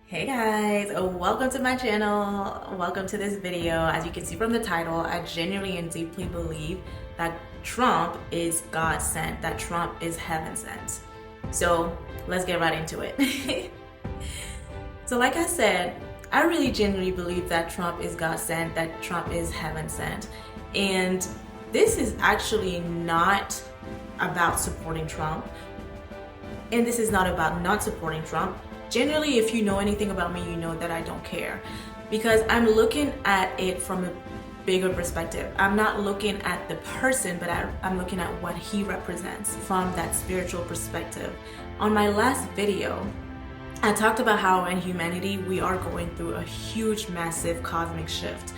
Hey guys, welcome to my channel. Welcome to this video. As you can see from the title, I genuinely and deeply believe that Trump is God sent, that Trump is heaven sent. So let's get right into it. So like I said, I really genuinely believe that Trump is God sent, that Trump is heaven sent. And this is actually not about supporting Trump. And this is not about not supporting Trump. Generally, if you know anything about me, you know that I don't care, because I'm looking at it from a bigger perspective. I'm not looking at the person, but I'm looking at what he represents from that spiritual perspective. On my last video, I talked about how in humanity we are going through a huge, massive cosmic shift.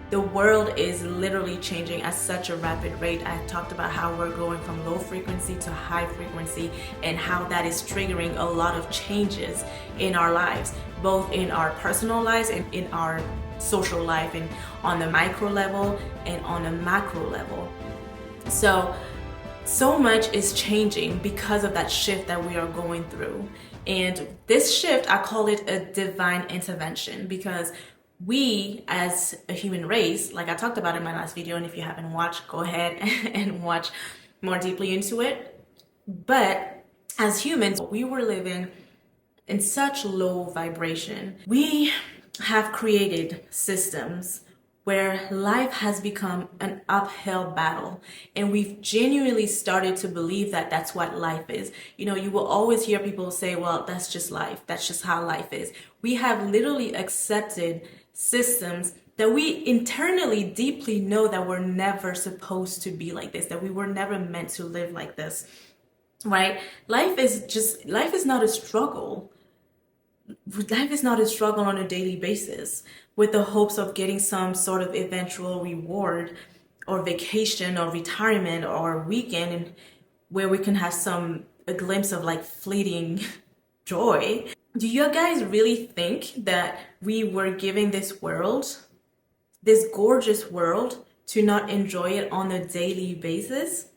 The world is literally changing at such a rapid rate. I talked about how we're going from low frequency to high frequency and how that is triggering a lot of changes in our lives, both in our personal lives and in our social life, and on the micro level and on a macro level. So much is changing because of that shift that we are going through. And this shift, I call it a divine intervention, because we as a human race, like I talked about in my last video, and if you haven't watched, go ahead and watch more deeply into it. But as humans, we were living in such low vibration. We have created systems where life has become an uphill battle, and we've genuinely started to believe that that's what life is. You know, you will always hear people say, well, that's just life, that's just how life is. We have literally accepted systems that we internally deeply know that we're never supposed to be like this, that we were never meant to live like this, right? Life is not a struggle. Life is not a struggle on a daily basis with the hopes of getting some sort of eventual reward or vacation or retirement or weekend where we can have a glimpse of like fleeting joy. Do you guys really think that we were given this world, this gorgeous world, to not enjoy it on a daily basis?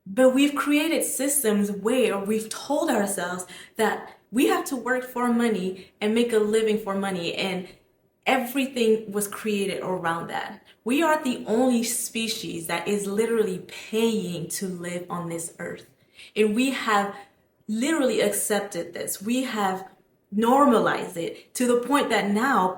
But we've created systems where we've told ourselves that we have to work for money and make a living for money, and everything was created around that. We are the only species that is literally paying to live on this earth. And we have literally accepted this. We have normalized it to the point that now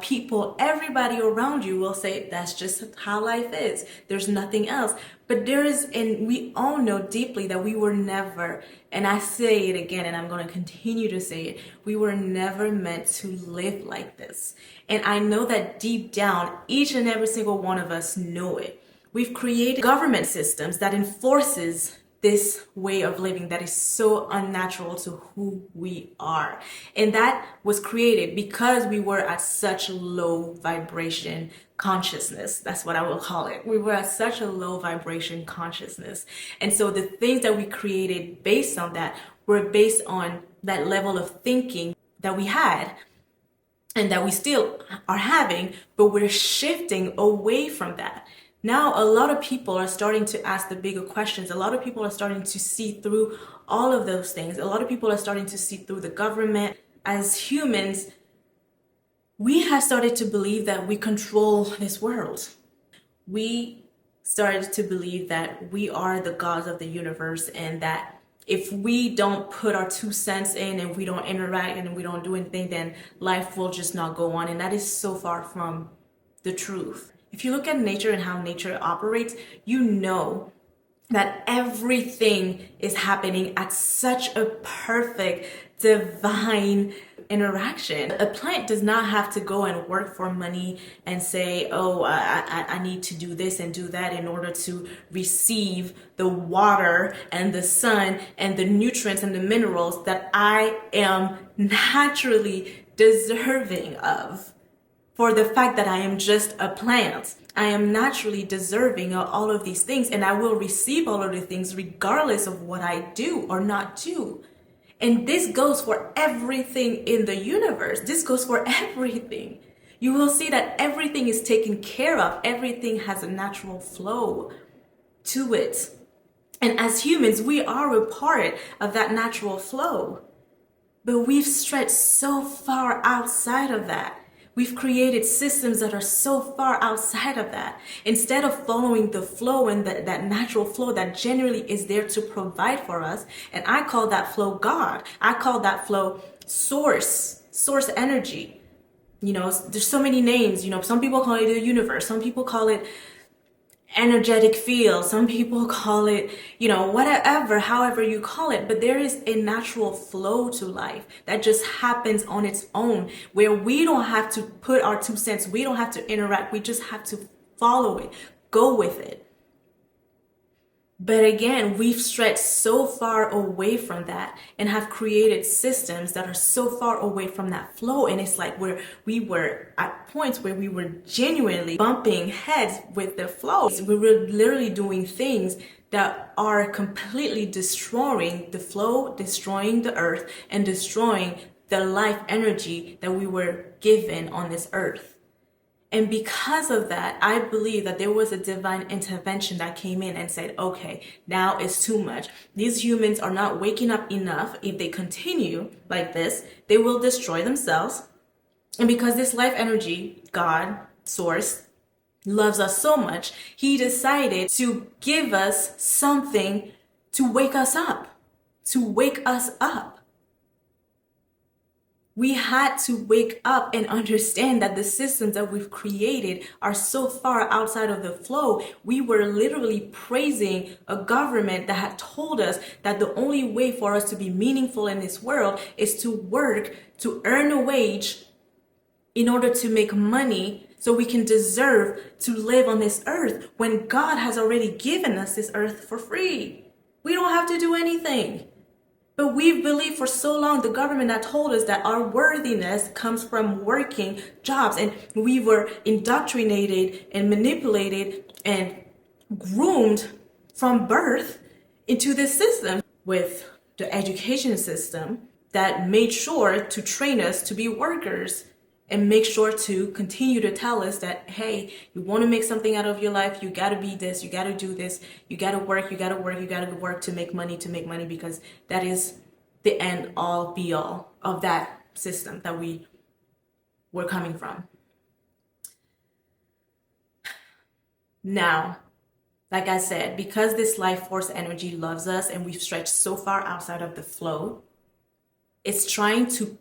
everybody around you will say, that's just how life is. There's nothing else. But and we all know deeply that we were never, and I say it again, and I'm going to continue to say it, we were never meant to live like this. And I know that deep down, each and every single one of us know it. We've created government systems that enforces this way of living that is so unnatural to who we are. And that was created because we were at such low vibration consciousness. That's what I will call it. We were at such a low vibration consciousness. And so the things that we created based on that were based on that level of thinking that we had and that we still are having, but we're shifting away from that. Now, a lot of people are starting to ask the bigger questions. A lot of people are starting to see through all of those things. A lot of people are starting to see through the government. As humans, we have started to believe that we control this world. We started to believe that we are the gods of the universe, and that if we don't put our 2 cents in and we don't interact and we don't do anything, then life will just not go on. And that is so far from the truth. If you look at nature and how nature operates, you know that everything is happening at such a perfect, divine interaction. A plant does not have to go and work for money and say, oh, I need to do this and do that in order to receive the water and the sun and the nutrients and the minerals that I am naturally deserving of. For the fact that I am just a plant, I am naturally deserving of all of these things, and I will receive all of the things regardless of what I do or not do. And this goes for everything in the universe. This goes for everything. You will see that everything is taken care of. Everything has a natural flow to it. And as humans, we are a part of that natural flow. But we've stretched so far outside of that. We've created systems that are so far outside of that. Instead of following the flow and that natural flow that generally is there to provide for us. And I call that flow God. I call that flow source energy. You know, there's so many names. You know, some people call it the universe. Some people call it energetic field. Some people call it, you know, whatever, however you call it. But there is a natural flow to life that just happens on its own, where we don't have to put our 2 cents. We don't have to interact. We just have to follow it, go with it. But again, we've stretched so far away from that and have created systems that are so far away from that flow. And it's like we were at points where we were genuinely bumping heads with the flow. We were literally doing things that are completely destroying the flow, destroying the earth, and destroying the life energy that we were given on this earth. And because of that, I believe that there was a divine intervention that came in and said, okay, now it's too much. These humans are not waking up enough. If they continue like this, they will destroy themselves. And because this life energy, God, source, loves us so much, he decided to give us something to wake us up, to wake us up. We had to wake up and understand that the systems that we've created are so far outside of the flow. We were literally praising a government that had told us that the only way for us to be meaningful in this world is to work, to earn a wage in order to make money so we can deserve to live on this earth, when God has already given us this earth for free. We don't have to do anything. But we've believed for so long, the government that told us that our worthiness comes from working jobs, and we were indoctrinated and manipulated and groomed from birth into this system with the education system that made sure to train us to be workers and make sure to continue to tell us that, hey, you want to make something out of your life, you got to be this, you got to do this, you got to work, you got to work, you got to work to make money, because that is the end all be all of that system that we were coming from. Now, like I said, because this life force energy loves us and we've stretched so far outside of the flow, it's trying to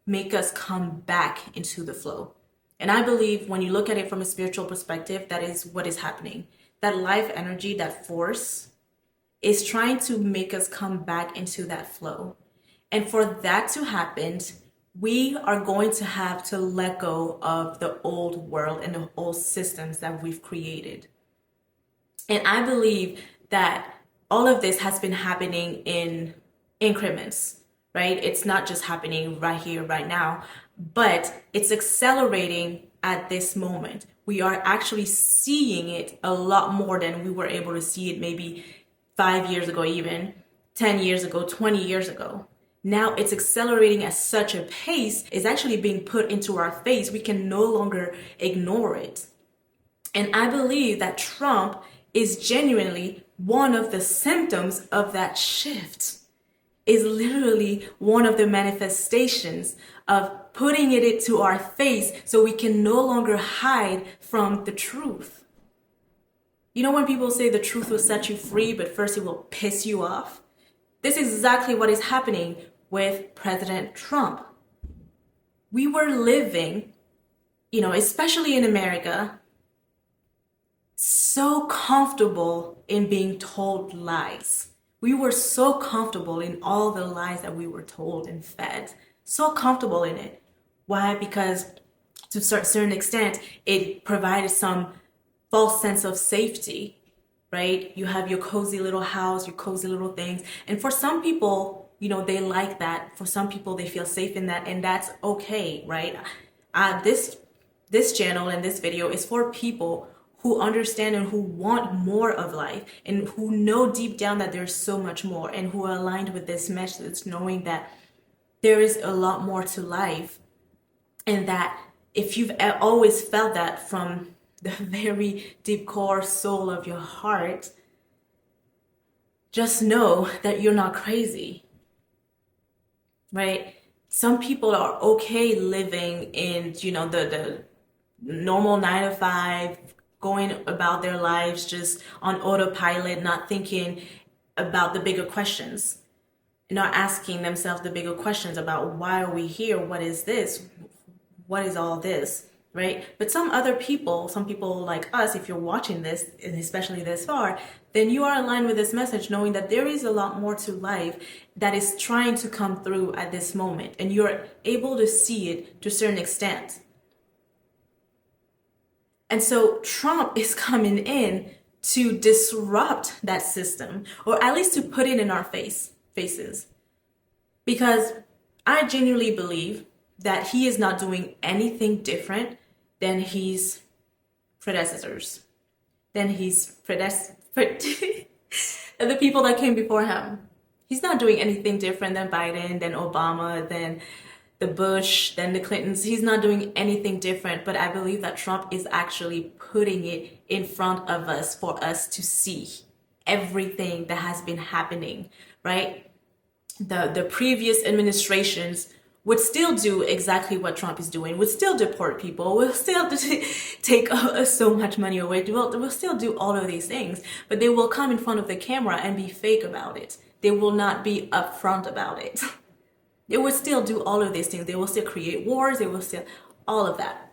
make us come back into the flow. And I believe when you look at it from a spiritual perspective, that is what is happening. That life energy, that force, is trying to make us come back into that flow. And for that to happen, we are going to have to let go of the old world and the old systems that we've created. And I believe that all of this has been happening in increments. Right? It's not just happening right here, right now, but it's accelerating at this moment. We are actually seeing it a lot more than we were able to see it maybe 5 years ago, even 10 years ago, 20 years ago. Now it's accelerating at such a pace, it's actually being put into our face. We can no longer ignore it. And I believe that Trump is genuinely one of the symptoms of that shift. Is literally one of the manifestations of putting it to our face so we can no longer hide from the truth. You know when people say the truth will set you free, but first it will piss you off? This is exactly what is happening with President Trump. We were living, especially in America, so comfortable in being told lies. We were so comfortable in all the lies that we were told and fed. So comfortable in it. Why? Because to a certain extent, it provided some false sense of safety, right? You have your cozy little house, your cozy little things. And for some people, they like that. For some people, they feel safe in that. And that's okay, right? This channel and this video is for people who understand and who want more of life and who know deep down that there's so much more, and who are aligned with this message, knowing that there is a lot more to life, and that if you've always felt that from the very deep core soul of your heart, just know that you're not crazy, right? Some people are okay living in, the normal 9 to 5, going about their lives just on autopilot, not thinking about the bigger questions, not asking themselves the bigger questions about why are we here? What is this? What is all this? Right? But some people like us, if you're watching this, and especially this far, then you are aligned with this message, knowing that there is a lot more to life that is trying to come through at this moment, and you're able to see it to a certain extent. And so Trump is coming in to disrupt that system, or at least to put it in our faces. Because I genuinely believe that he is not doing anything different than his predecessors, than the people that came before him. He's not doing anything different than Biden, than Obama, than the Bush, than the Clintons. He's not doing anything different, but I believe that Trump is actually putting it in front of us for us to see everything that has been happening, right? The previous administrations would still do exactly what Trump is doing, would still deport people, will still take so much money away, will still do all of these things, but they will come in front of the camera and be fake about it. They will not be upfront about it. They will still do all of these things. They will still create wars. They will still, all of that.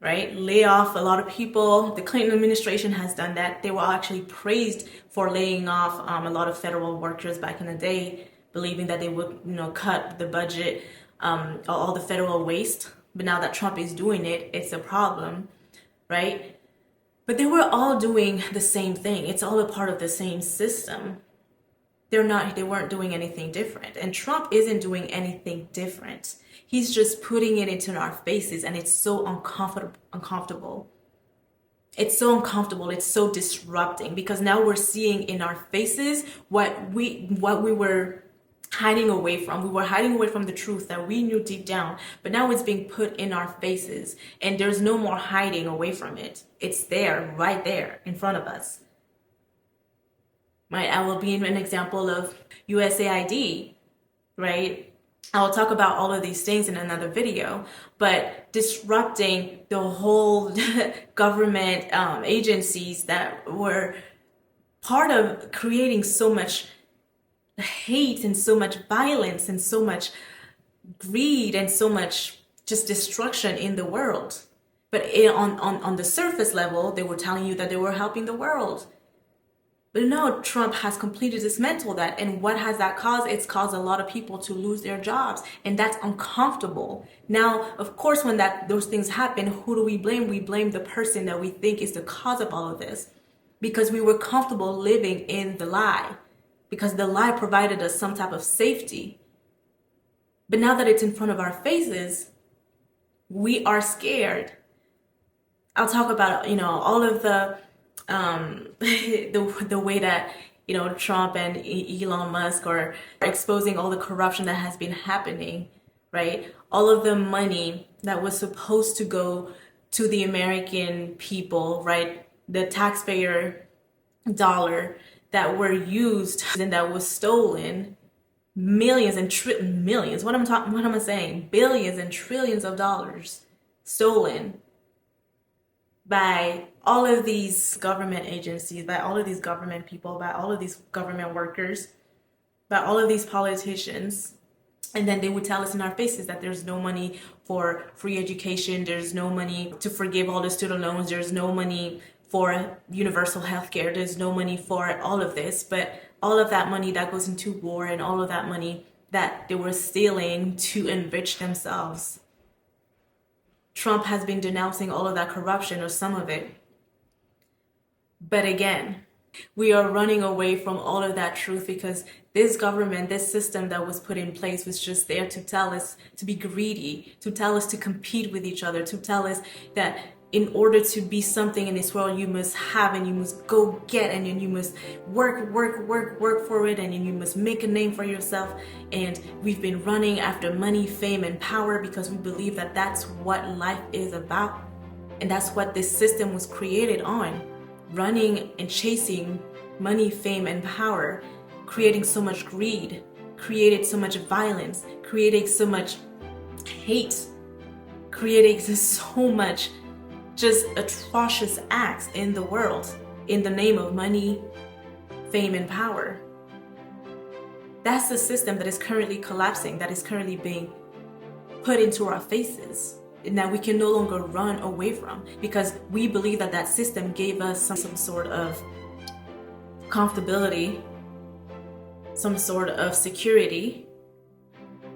Right? Lay off a lot of people. The Clinton administration has done that. They were actually praised for laying off a lot of federal workers back in the day, believing that they would, cut the budget, all the federal waste. But now that Trump is doing it, it's a problem, right? But they were all doing the same thing. It's all a part of the same system. They weren't doing anything different. And Trump isn't doing anything different. He's just putting it into our faces, and it's so uncomfortable. It's so uncomfortable. It's so disrupting, because now we're seeing in our faces what we were hiding away from. We were hiding away from the truth that we knew deep down, but now it's being put in our faces, and there's no more hiding away from it. It's there, right there in front of us. Right? I will be an example of USAID, right? I'll talk about all of these things in another video, but disrupting the whole government agencies that were part of creating so much hate and so much violence and so much greed and so much just destruction in the world. But on the surface level, they were telling you that they were helping the world. But no, Trump has completely dismantled that. And what has that caused? It's caused a lot of people to lose their jobs. And that's uncomfortable. Now, of course, when those things happen, who do we blame? We blame the person that we think is the cause of all of this. Because we were comfortable living in the lie. Because the lie provided us some type of safety. But now that it's in front of our faces, we are scared. I'll talk about, all of the way that Trump and Elon Musk are exposing all the corruption that has been happening, right? All of the money that was supposed to go to the American people, right? The taxpayer dollar that were used and that was stolen, millions and millions. What am I saying? Billions and trillions of dollars stolen by all of these government agencies, by all of these government people, by all of these government workers, by all of these politicians. And then they would tell us in our faces that there's no money for free education, there's no money to forgive all the student loans, there's no money for universal health care, there's no money for all of this. But all of that money that goes into war and all of that money that they were stealing to enrich themselves. Trump has been denouncing all of that corruption, or some of it. But again, we are running away from all of that truth, because this government, this system that was put in place was just there to tell us to be greedy, to tell us to compete with each other, to tell us that in order to be something in this world, you must have and you must go get and you must work for it, and you must make a name for yourself. And we've been running after money, fame, and power because we believe that that's what life is about. And that's what this system was created on. Running and chasing money, fame, and power, creating so much greed, created so much violence, created so much hate, creating so much just atrocious acts in the world in the name of money, fame, and power. That's the system that is currently collapsing, that is currently being put into our faces, and that we can no longer run away from, because we believe that that system gave us some sort of comfortability, some sort of security,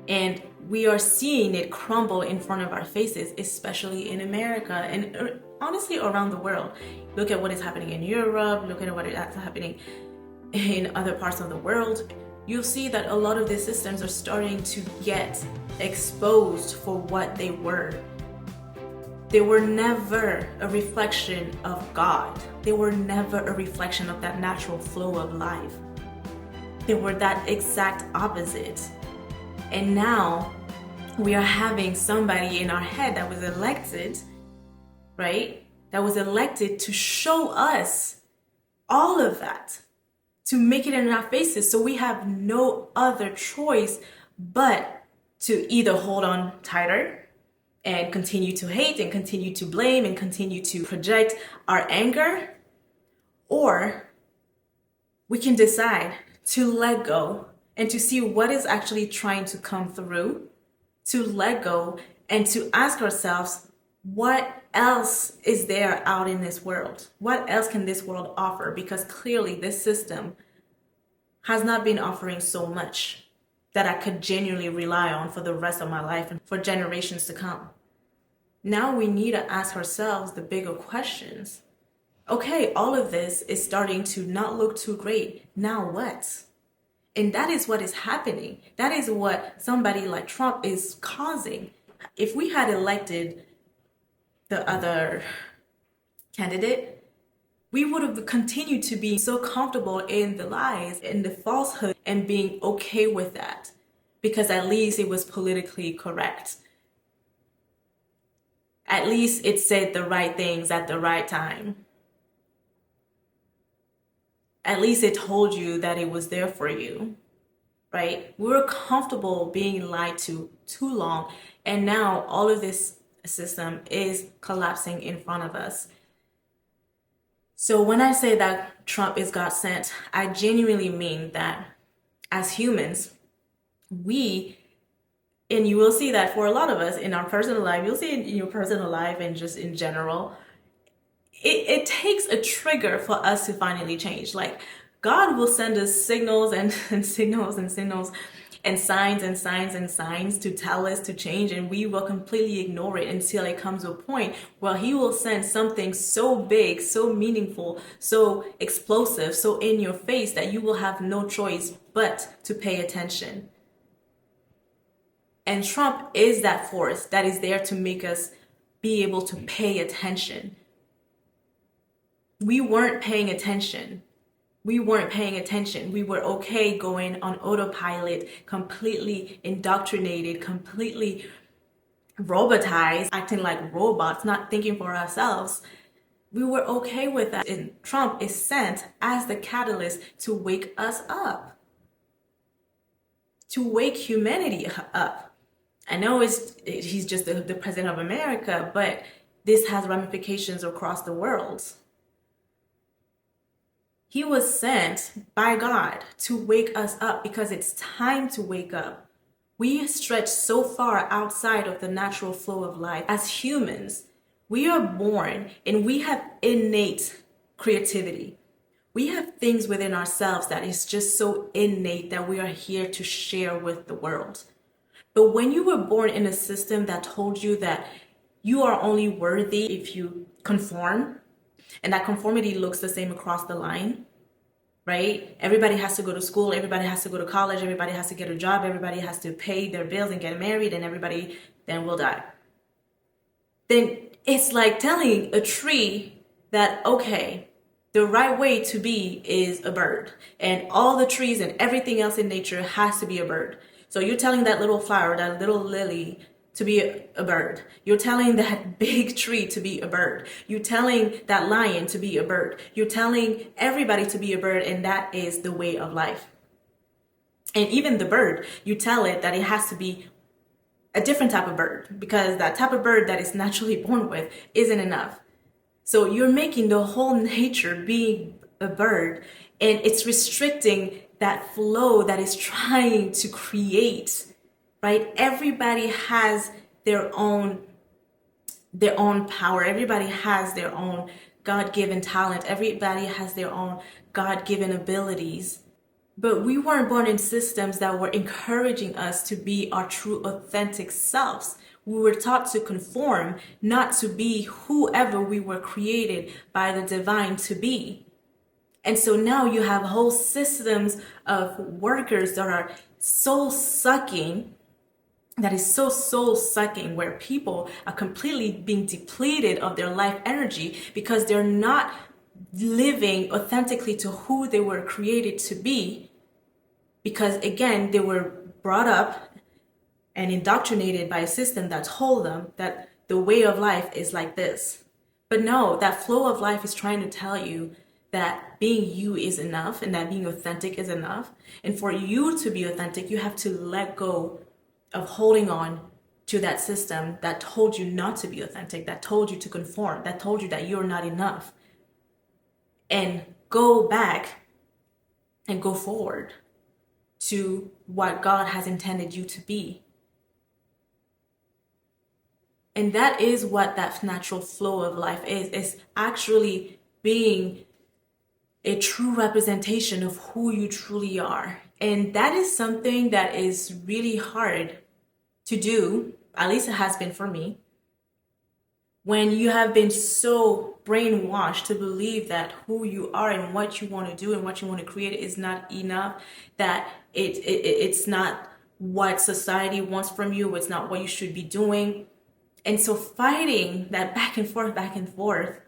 and we are seeing it crumble in front of our faces, especially in America and honestly around the world. Look at what is happening in Europe, look at what is happening in other parts of the world. You'll see that a lot of these systems are starting to get exposed for what they were. They were never a reflection of God. They were never a reflection of that natural flow of life. They were that exact opposite. And now we are having somebody in our head that was elected, right? That was elected to show us all of that, to make it in our faces. So we have no other choice but to either hold on tighter and continue to hate and continue to blame and continue to project our anger, or we can decide to let go and to see what is actually trying to come through, to let go and to ask ourselves, what else is there out in this world? What else can this world offer? Because clearly this system has not been offering so much that I could genuinely rely on for the rest of my life and for generations to come. Now we need to ask ourselves the bigger questions. Okay, all of this is starting to not look too great. Now what? And that is what is happening. That is what somebody like Trump is causing. If we had elected the other candidate, we would have continued to be so comfortable in the lies and the falsehood and being okay with that, because at least it was politically correct. At least it said the right things at the right time. At least it told you that it was there for you, right? We were comfortable being lied to too long, and now all of this system is collapsing in front of us. So when I say that Trump is God sent, I genuinely mean that as humans, and you will see that for a lot of us in our personal life, you'll see it in your personal life and just in general, it takes a trigger for us to finally change. Like, God will send us signals and signals and signals and signs and signs and signs to tell us to change, and we will completely ignore it until it comes to a point where he will send something so big, so meaningful, so explosive, so in your face that you will have no choice but to pay attention. And Trump is that force that is there to make us be able to pay attention. We weren't paying attention. We weren't paying attention. We were okay going on autopilot, completely indoctrinated, completely robotized, acting like robots, not thinking for ourselves. We were okay with that. And Trump is sent as the catalyst to wake us up, to wake humanity up. I know he's just the president of America, but this has ramifications across the world. He was sent by God to wake us up because it's time to wake up. We stretch so far outside of the natural flow of life. As humans, we are born and we have innate creativity. We have things within ourselves that is just so innate that we are here to share with the world. But when you were born in a system that told you that you are only worthy if you conform, and that conformity looks the same across the line, right? Everybody has to go to school, everybody has to go to college, everybody has to get a job, everybody has to pay their bills and get married, and everybody then will die. Then it's like telling a tree that, okay, the right way to be is a bird, and all the trees and everything else in nature has to be a bird. So you're telling that little flower, that little lily, to be a bird. You're telling that big tree to be a bird. You're telling that lion to be a bird. You're telling everybody to be a bird, and that is the way of life. And even the bird, you tell it that it has to be a different type of bird because that type of bird that it's naturally born with isn't enough. So you're making the whole nature be a bird, and it's restricting that flow that is trying to create, right? Everybody has their own power. Everybody has their own God-given talent. Everybody has their own God-given abilities. But we weren't born in systems that were encouraging us to be our true, authentic selves. We were taught to conform, not to be whoever we were created by the divine to be. And so now you have whole systems of workers that are soul sucking, that is so soul sucking, where people are completely being depleted of their life energy because they're not living authentically to who they were created to be, because again they were brought up and indoctrinated by a system that told them that the way of life is like this. But no, that flow of life is trying to tell you that being you is enough and that being authentic is enough. And for you to be authentic, you have to let go of holding on to that system that told you not to be authentic, that told you to conform, that told you that you're not enough, and go back and go forward to what God has intended you to be. And that is what that natural flow of life is. It's actually being a true representation of who you truly are. And that is something that is really hard to do, at least it has been for me, when you have been so brainwashed to believe that who you are and what you want to do and what you want to create is not enough, that it's not what society wants from you, it's not what you should be doing. And so fighting that back and forth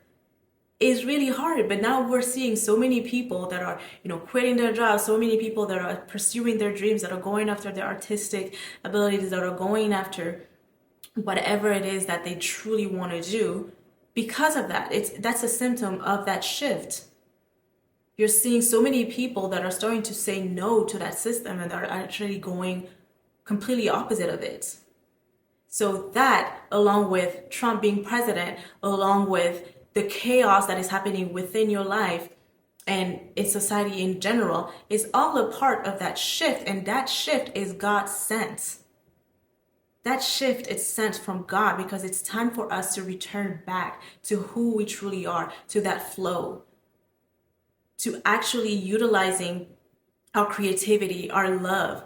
is really hard. But now we're seeing so many people that are, quitting their jobs, so many people that are pursuing their dreams, that are going after their artistic abilities, that are going after whatever it is that they truly want to do because of that. That's a symptom of that shift. You're seeing so many people that are starting to say no to that system and are actually going completely opposite of it. So that, along with Trump being president, along with the chaos that is happening within your life and in society in general, is all a part of that shift. And that shift is God sent. That shift is sent from God because it's time for us to return back to who we truly are, to that flow, to actually utilizing our creativity, our love,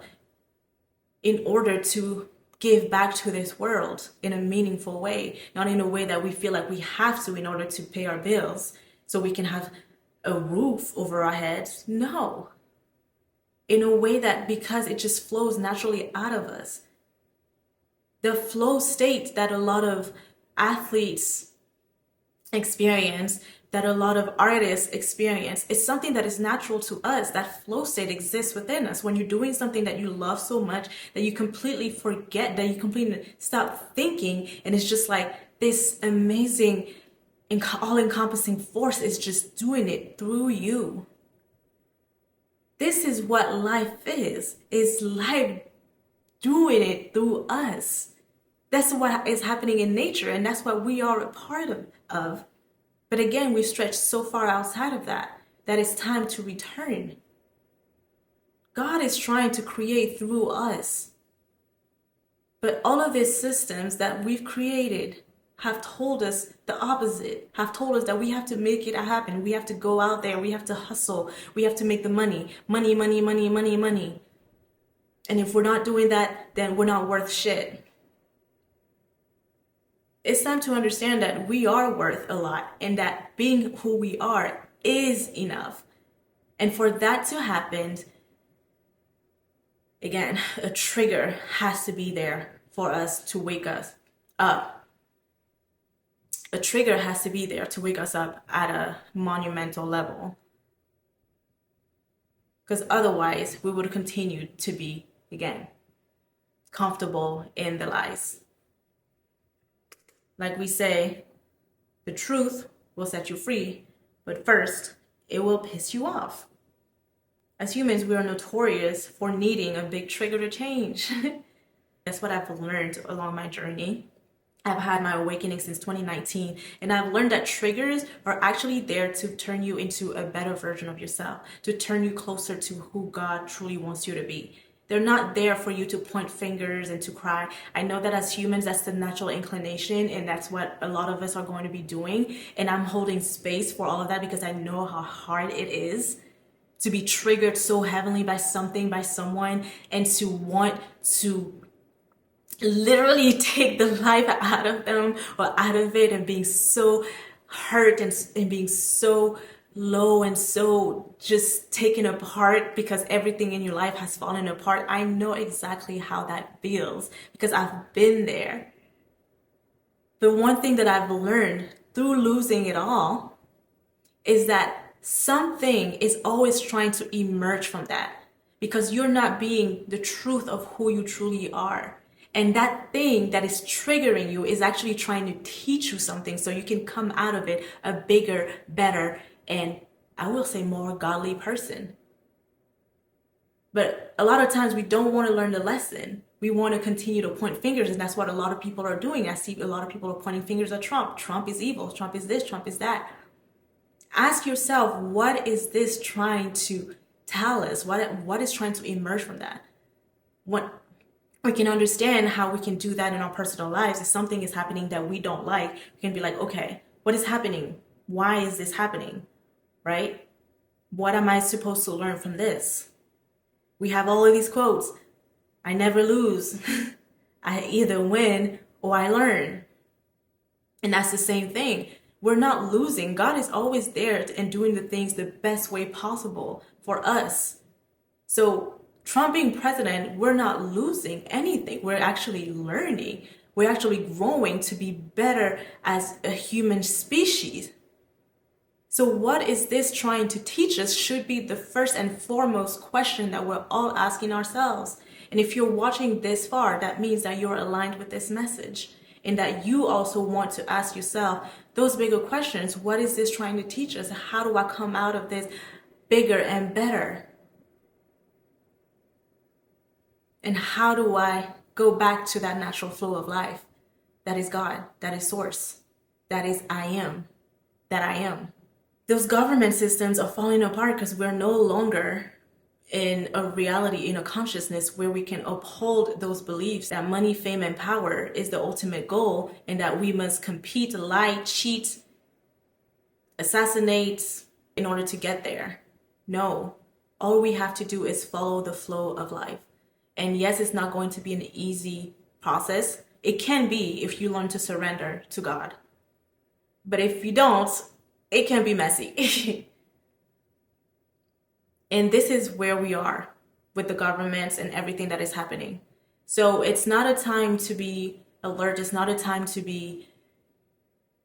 in order to give back to this world in a meaningful way, not in a way that we feel like we have to in order to pay our bills so we can have a roof over our heads. No. In a way that, because it just flows naturally out of us. The flow state that a lot of athletes experience, that a lot of artists experience, is something that is natural to us. That flow state exists within us. When you're doing something that you love so much that you completely forget, that you completely stop thinking, and it's just like this amazing, all-encompassing force is just doing it through you. This is what life is life doing it through us. That's what is happening in nature, and that's what we are a part of. But again, we've stretched so far outside of that it's time to return. God is trying to create through us. But all of these systems that we've created have told us the opposite, have told us that we have to make it happen. We have to go out there. We have to hustle. We have to make the money. Money, money, money, money, money. And if we're not doing that, then we're not worth shit. It's time to understand that we are worth a lot and that being who we are is enough. And for that to happen, again, a trigger has to be there for us to wake us up. A trigger has to be there to wake us up at a monumental level. Because otherwise, we would continue to be, again, comfortable in the lies. Like we say, the truth will set you free, but first, it will piss you off. As humans, we are notorious for needing a big trigger to change. That's what I've learned along my journey. I've had my awakening since 2019, and I've learned that triggers are actually there to turn you into a better version of yourself, to turn you closer to who God truly wants you to be. They're not there for you to point fingers and to cry. I know that as humans, that's the natural inclination, and that's what a lot of us are going to be doing. And I'm holding space for all of that because I know how hard it is to be triggered so heavily by something, by someone, and to want to literally take the life out of them or out of it, and being so hurt and being so low and so just taken apart because everything in your life has fallen apart. I know exactly how that feels because I've been there. But one thing that I've learned through losing it all is that something is always trying to emerge from that, because you're not being the truth of who you truly are. And that thing that is triggering you is actually trying to teach you something so you can come out of it a bigger, better, and I will say more godly person. But a lot of times we don't want to learn the lesson. We want to continue to point fingers, and that's what a lot of people are doing. I see a lot of people are pointing fingers at Trump. Trump is evil. Trump is this. Trump is that. Ask yourself, what is this trying to tell us? What is trying to emerge from that? What we can understand how we can do that in our personal lives. If something is happening that we don't like, we can be like, okay, what is happening? Why is this happening? Right? What am I supposed to learn from this? We have all of these quotes. I never lose. I either win or I learn. And that's the same thing. We're not losing. God is always there and doing the things the best way possible for us. So Trump being president, we're not losing anything. We're actually learning. We're actually growing to be better as a human species. So what is this trying to teach us should be the first and foremost question that we're all asking ourselves. And if you're watching this far, that means that you're aligned with this message and that you also want to ask yourself those bigger questions. What is this trying to teach us? How do I come out of this bigger and better? And how do I go back to that natural flow of life? That is God, that is source, that is I am, that I am. Those government systems are falling apart because we're no longer in a reality, in a consciousness where we can uphold those beliefs that money, fame, and power is the ultimate goal, and that we must compete, lie, cheat, assassinate in order to get there. No, all we have to do is follow the flow of life. And yes, it's not going to be an easy process. It can be if you learn to surrender to God. But if you don't, it can be messy. And this is where we are with the governments and everything that is happening. So it's not a time to be alert. It's not a time to be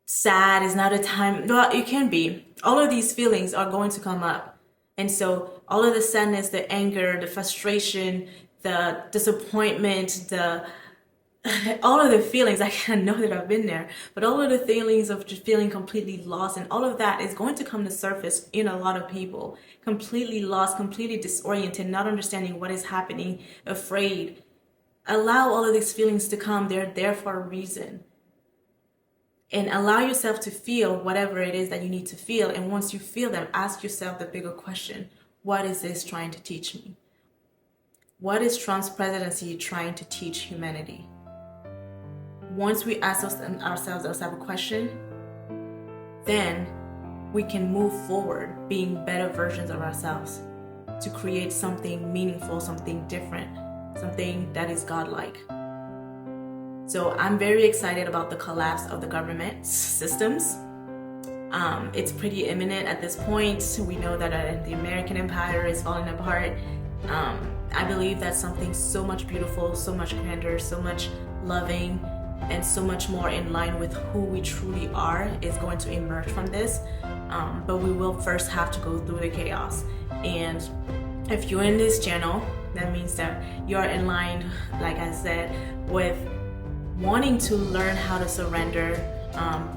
sad. It's not a time, well, it can be. All of these feelings are going to come up. And so all of the sadness, the anger, the frustration, the disappointment, all of the feelings, I know that I've been there, but all of the feelings of just feeling completely lost and all of that is going to come to surface in a lot of people. Completely lost, completely disoriented, not understanding what is happening, afraid. Allow all of these feelings to come. They're there for a reason. And allow yourself to feel whatever it is that you need to feel. And once you feel them, ask yourself the bigger question. What is this trying to teach me? What is Trump's presidency trying to teach humanity? Once we ask ourselves those type of question, then we can move forward being better versions of ourselves to create something meaningful, something different, something that is godlike. So I'm very excited about the collapse of the government systems. It's pretty imminent at this point. We know that the American empire is falling apart. I believe that something so much beautiful, so much grander, so much loving, and so much more in line with who we truly are is going to emerge from this. But we will first have to go through the chaos. And if you're in this channel, that means that you're in line, like I said, with wanting to learn how to surrender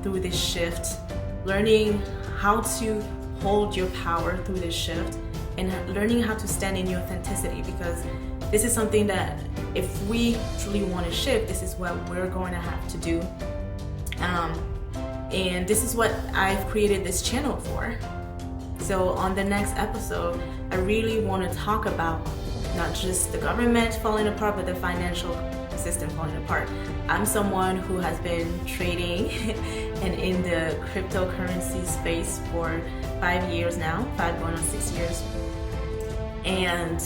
through this shift, learning how to hold your power through this shift, and learning how to stand in your authenticity, because this is something that if we truly want to shift, this is what we're going to have to do. And this is what I've created this channel for. So on the next episode, I really want to talk about not just the government falling apart, but the financial system falling apart. I'm someone who has been trading and in the cryptocurrency space for 5 years now, 5 going on 6 years. And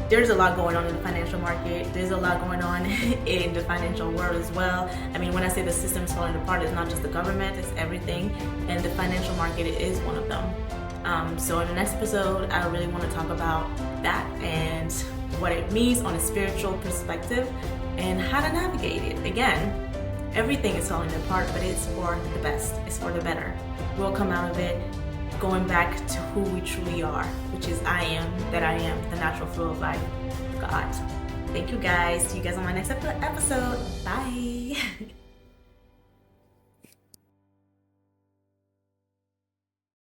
there's a lot going on in the financial market. There's a lot going on in the financial world as well. I mean, when I say the system's falling apart, it's not just the government, it's everything. And the financial market is one of them. So in the next episode, I really want to talk about that and what it means on a spiritual perspective and how to navigate it. Again, everything is falling apart, but it's for the best. It's for the better. We'll come out of it going back to who we truly are, which is I am that I am, the natural flow of life, God. Thank you guys. See you guys on my next episode. Bye.